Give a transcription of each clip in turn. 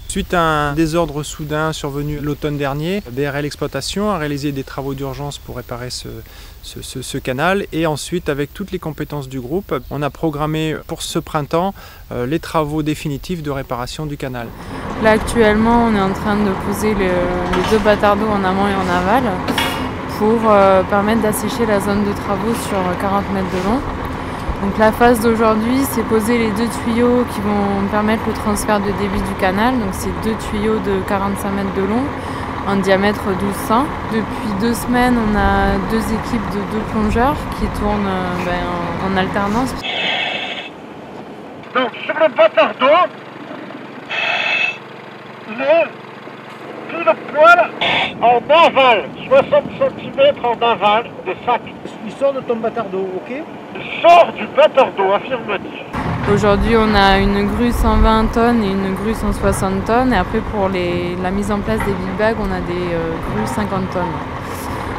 Suite à un désordre soudain survenu l'automne dernier, BRL Exploitation a réalisé des travaux d'urgence pour réparer ce canal et ensuite, avec toutes les compétences du groupe, on a programmé pour ce printemps les travaux définitifs de réparation du canal. Là actuellement on est en train de poser les deux bâtards d'eau en amont et en aval pour permettre d'assécher la zone de travaux sur 40 mètres de long. Donc la phase d'aujourd'hui, c'est poser les deux tuyaux qui vont permettre le transfert de débit du canal. Donc c'est deux tuyaux de 45 mètres de long, en diamètre 1200. Depuis 2 semaines, on a 2 équipes de 2 plongeurs qui tournent en alternance. Donc sur le bâtard d'eau, il est pile poil en aval, 60 cm en aval de sac. Il sort de ton bâtard d'eau, ok? Il sort du bâtard d'eau, affirmatif. Aujourd'hui, on a une grue 120 tonnes et une grue 160 tonnes. Et après, pour la mise en place des big bags, on a des grues 50 tonnes.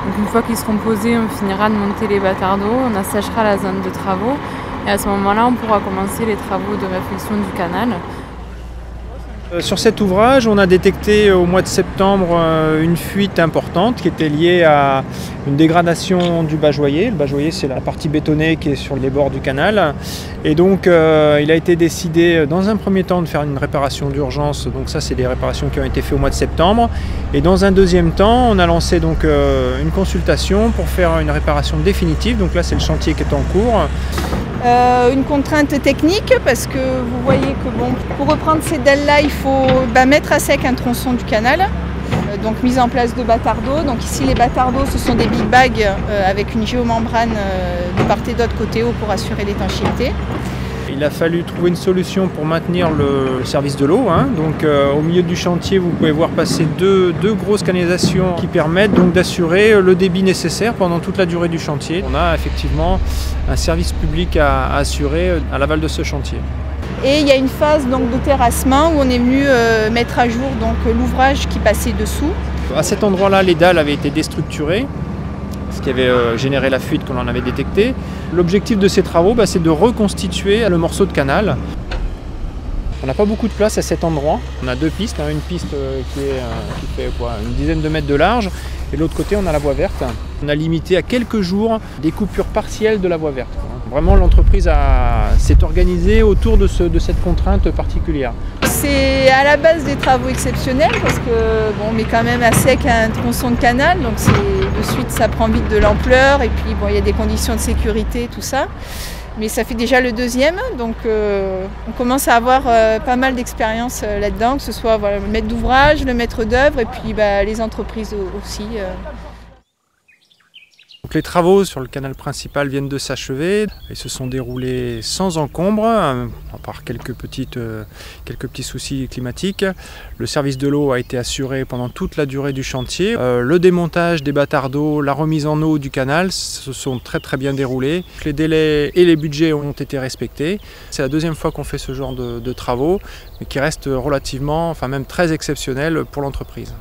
Donc une fois qu'ils seront posés, on finira de monter les bâtards d'eau, on assèchera la zone de travaux. Et à ce moment-là, on pourra commencer les travaux de réfection du canal. Sur cet ouvrage, on a détecté au mois de septembre une fuite importante qui était liée à une dégradation du bajoyer. Le bajoyer, c'est la partie bétonnée qui est sur les bords du canal. Et donc, il a été décidé dans un premier temps de faire une réparation d'urgence. Donc ça, c'est des réparations qui ont été faites au mois de septembre. Et dans un deuxième temps, on a lancé donc une consultation pour faire une réparation définitive. Donc là, c'est le chantier qui est en cours. Une contrainte technique parce que vous voyez que pour reprendre ces dalles-là, il faut mettre à sec un tronçon du canal. Donc mise en place de bâtards d'eau. Donc ici les bâtards d'eau, ce sont des big bags avec une géomembrane de part et d'autre côté haut pour assurer l'étanchéité. Il a fallu trouver une solution pour maintenir le service de l'eau. Donc au milieu du chantier, vous pouvez voir passer deux grosses canalisations qui permettent donc d'assurer le débit nécessaire pendant toute la durée du chantier. On a effectivement un service public à assurer à l'aval de ce chantier. Et il y a une phase donc, de terrassement où on est venu mettre à jour l'ouvrage qui passait dessous. À cet endroit-là, les dalles avaient été déstructurées, ce qui avait généré la fuite qu'on en avait détectée. L'objectif de ces travaux, c'est de reconstituer le morceau de canal. On n'a pas beaucoup de place à cet endroit. On a 2 pistes, une piste qui fait une dizaine de mètres de large et de l'autre côté on a la voie verte. On a limité à quelques jours des coupures partielles de la voie verte. Vraiment l'entreprise s'est organisée autour de cette contrainte particulière. C'est à la base des travaux exceptionnels parce que on met quand même à sec un tronçon de canal, donc de suite ça prend vite de l'ampleur et puis il y a des conditions de sécurité, tout ça. Mais ça fait déjà le deuxième, donc on commence à avoir pas mal d'expérience là-dedans, que ce soit le maître d'ouvrage, le maître d'œuvre et puis les entreprises aussi. Donc les travaux sur le canal principal viennent de s'achever. Ils se sont déroulés sans encombre, à part quelques petits soucis climatiques. Le service de l'eau a été assuré pendant toute la durée du chantier. Le démontage des bâtards d'eau, la remise en eau du canal se sont très bien déroulés. Les délais et les budgets ont été respectés. C'est la deuxième fois qu'on fait ce genre de travaux, mais qui restent relativement, même très exceptionnels pour l'entreprise.